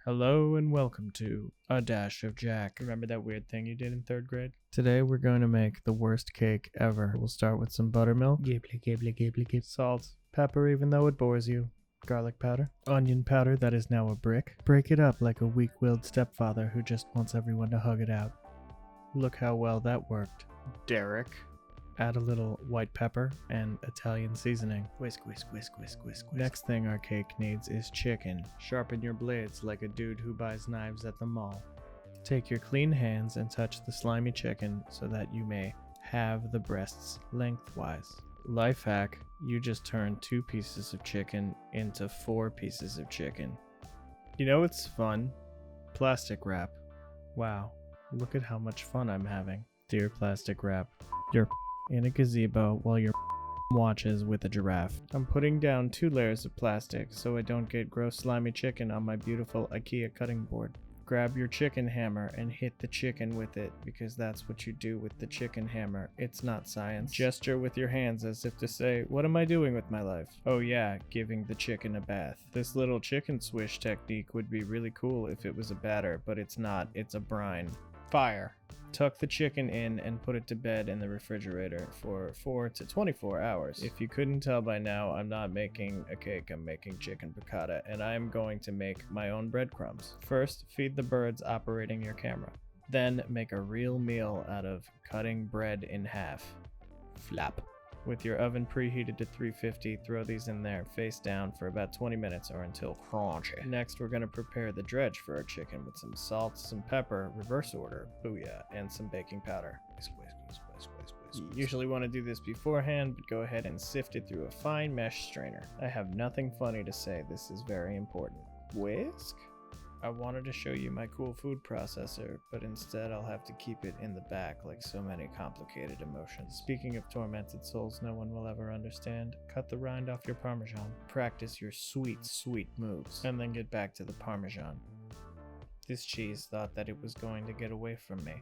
Hello and welcome to A Dash of Jack. Remember that weird thing you did in 3rd grade? Today we're going to make the worst cake ever. We'll start with some buttermilk, salt, pepper even though it bores you, garlic powder, onion powder that is now a brick. Break it up like a weak-willed stepfather who just wants everyone to hug it out. Look how well that worked, Derek. Add a little white pepper and Italian seasoning. Whisk, whisk, whisk, whisk, whisk, whisk. Next thing our cake needs is chicken. Sharpen your blades like a dude who buys knives at the mall. Take your clean hands and touch the slimy chicken so that you may have the breasts lengthwise. Life hack, you just turn 2 pieces of chicken into 4 pieces of chicken. You know what's fun? Plastic wrap. Wow, look at how much fun I'm having. Dear plastic wrap, you're in a gazebo while your watches with a giraffe. I'm putting down 2 layers of plastic so I don't get gross slimy chicken on my beautiful IKEA cutting board. Grab your chicken hammer and hit the chicken with it because that's what you do with the chicken hammer. It's not science. Gesture with your hands as if to say, what am I doing with my life? Oh yeah, giving the chicken a bath. This little chicken swish technique would be really cool if it was a batter, but it's not. It's a brine. Fire. Tuck the chicken in and put it to bed in the refrigerator for 4 to 24 hours. If you couldn't tell by now, I'm not making a cake, I'm making chicken piccata, and I'm going to make my own breadcrumbs. First, feed the birds operating your camera. Then, make a real meal out of cutting bread in half. Flap. With your oven preheated to 350, throw these in there face down for about 20 minutes or until crunchy. Next, we're going to prepare the dredge for our chicken with some salt, some pepper, reverse order, booyah, and some baking powder. You usually want to do this beforehand, but go ahead and sift it through a fine mesh strainer. I have nothing funny to say, this is very important. Whisk? I wanted to show you my cool food processor, but instead I'll have to keep it in the back like so many complicated emotions. Speaking of tormented souls no one will ever understand, cut the rind off your Parmesan. Practice your sweet, sweet moves, and then get back to the Parmesan. This cheese thought that it was going to get away from me.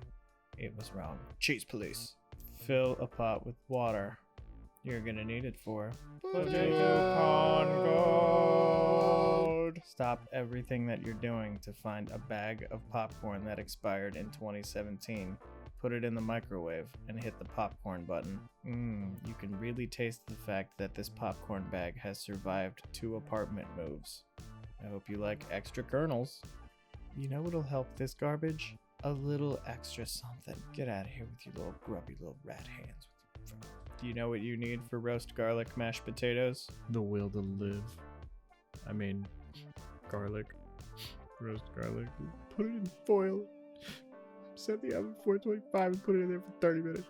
It was wrong. Cheese police. Fill a pot with water. You're gonna need it for potato corn gold. Stop everything that you're doing to find a bag of popcorn that expired in 2017. Put it in the microwave and hit the popcorn button. You can really taste the fact that this popcorn bag has survived 2 apartment moves. I hope you like extra kernels. You know what'll help this garbage? A little extra something. Get out of here with your little grubby little rat hands. Do you know what you need for roast garlic mashed potatoes? The will to live. I mean, garlic. Roast garlic. Put it in foil. Set the oven 425 and put it in there for 30 minutes.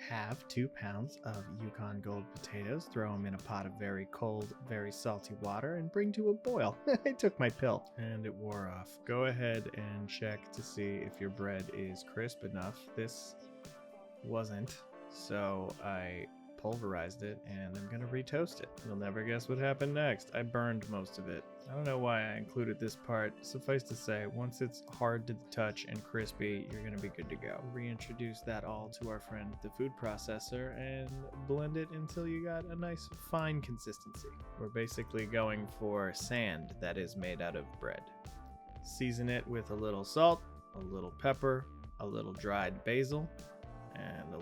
Have 2 pounds of Yukon Gold potatoes. Throw them in a pot of very cold, very salty water and bring to a boil. I took my pill. And it wore off. Go ahead and check to see if your bread is crisp enough. This wasn't. So I pulverized it and I'm gonna retoast it. You'll never guess what happened next. I burned most of it. I don't know why I included this part. Suffice to say, once it's hard to the touch and crispy, you're gonna be good to go. Reintroduce that all to our friend the food processor and blend it until you got a nice fine consistency. We're basically going for sand that is made out of bread. Season it with a little salt, a little pepper, a little dried basil, and a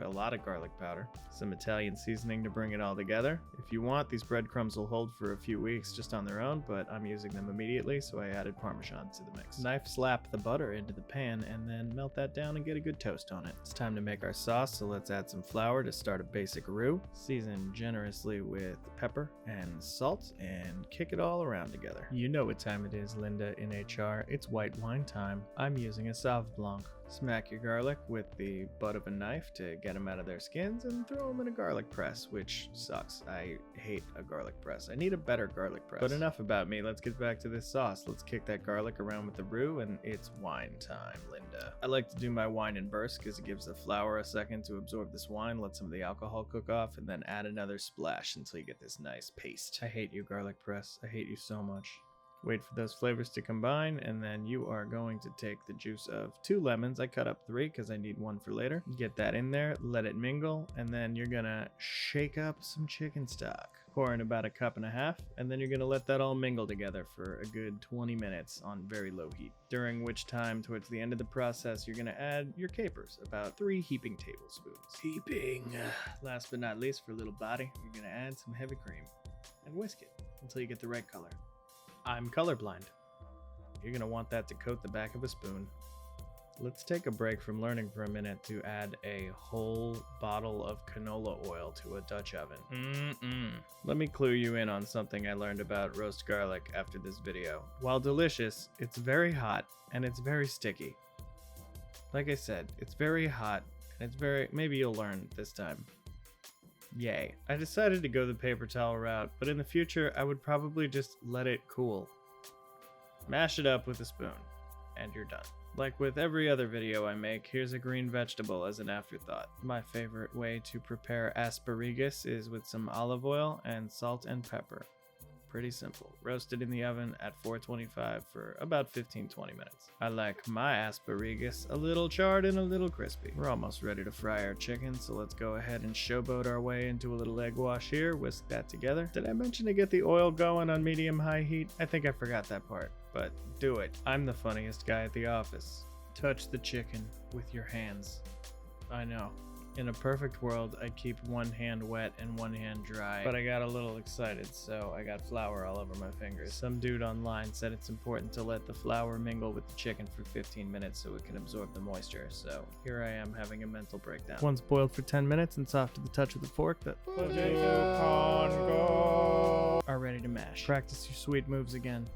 lot of garlic powder, some Italian seasoning to bring it all together. If you want, these breadcrumbs will hold for a few weeks just on their own, but I'm using them immediately, so I added Parmesan to the mix. Knife slap the butter into the pan and then melt that down and get a good toast on it. It's time to make our sauce, so let's add some flour to start a basic roux. Season generously with pepper and salt and kick it all around together. You know what time it is, Linda in HR. It's white wine time. I'm using a Sauv Blanc. Smack your garlic with the butt of a knife to get them out of their skins and throw them in a garlic press, which sucks. I hate a garlic press. I need a better garlic press. But enough about me. Let's get back to this sauce. Let's kick that garlic around with the roux, and it's wine time, Linda. I like to do my wine in bursts because it gives the flour a second to absorb this wine, let some of the alcohol cook off, and then add another splash until you get this nice paste. I hate you, garlic press. I hate you so much. Wait for those flavors to combine, and then you are going to take the juice of 2 lemons. I cut up 3 because I need 1 for later. Get that in there, let it mingle, and then you're gonna shake up some chicken stock. Pour in about 1.5 cups, and then you're gonna let that all mingle together for a good 20 minutes on very low heat. During which time, towards the end of the process, you're gonna add your capers, about 3 heaping tablespoons. Heaping. Last but not least, for a little body, you're gonna add some heavy cream and whisk it until you get the right color. I'm colorblind. You're gonna want that to coat the back of a spoon. Let's take a break from learning for a minute to add a whole bottle of canola oil to a Dutch oven. Let me clue you in on something I learned about roast garlic after this video. While delicious, it's very hot and it's very sticky. Like I said, it's very hot and it's maybe you'll learn this time. Yay. I decided to go the paper towel route, but in the future, I would probably just let it cool. Mash it up with a spoon, and you're done. Like with every other video I make, here's a green vegetable as an afterthought. My favorite way to prepare asparagus is with some olive oil and salt and pepper. Pretty simple. Roast it in the oven at 425 for about 15-20 minutes. I like my asparagus a little charred and a little crispy. We're almost ready to fry our chicken, so let's go ahead and showboat our way into a little egg wash here. Whisk that together. Did I mention to get the oil going on medium-high heat? I think I forgot that part, but do it. I'm the funniest guy at the office. Touch the chicken with your hands. I know. In a perfect world, I'd keep one hand wet and one hand dry, but I got a little excited, so I got flour all over my fingers. Some dude online said it's important to let the flour mingle with the chicken for 15 minutes so it can absorb the moisture, so here I am having a mental breakdown. Once boiled for 10 minutes and soft to the touch with a fork, the potato congo are ready to mash. Practice your sweet moves again.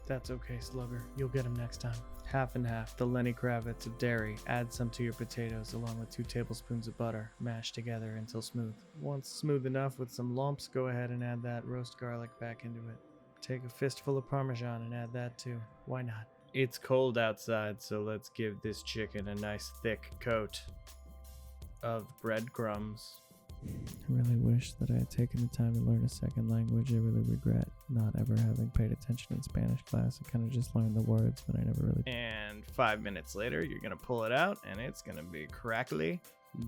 That's okay, Slugger. You'll get them next time. Half and half, the Lenny Kravitz of dairy. Add some to your potatoes along with 2 tablespoons of butter. Mash together until smooth. Once smooth enough with some lumps, go ahead and add that roast garlic back into it. Take a fistful of Parmesan and add that too. Why not? It's cold outside, so let's give this chicken a nice thick coat of breadcrumbs. I really wish that I had taken the time to learn a second language. I really regret not ever having paid attention in Spanish class. I kind of just learned the words, but I never really... And 5 minutes later, you're going to pull it out, and it's going to be crackly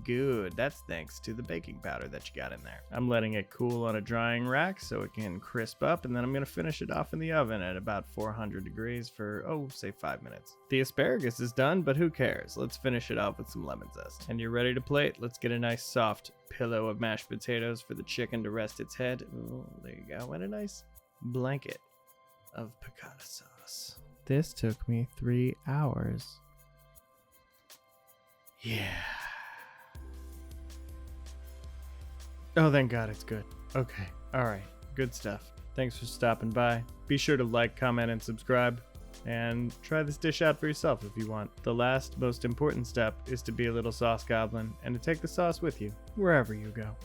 good. That's thanks to the baking powder that you got in there. I'm letting it cool on a drying rack so it can crisp up, and then I'm going to finish it off in the oven at about 400 degrees for, say 5 minutes. The asparagus is done, but who cares? Let's finish it off with some lemon zest. And you're ready to plate. Let's get a nice soft pillow of mashed potatoes for the chicken to rest its head. Ooh, there you go. And a nice blanket of piccata sauce. This took me 3 hours. Yeah. Oh, thank God it's good. Okay. All right. Good stuff. Thanks for stopping by. Be sure to like, comment, and subscribe. And try this dish out for yourself if you want. The last, most important step is to be a little sauce goblin and to take the sauce with you wherever you go.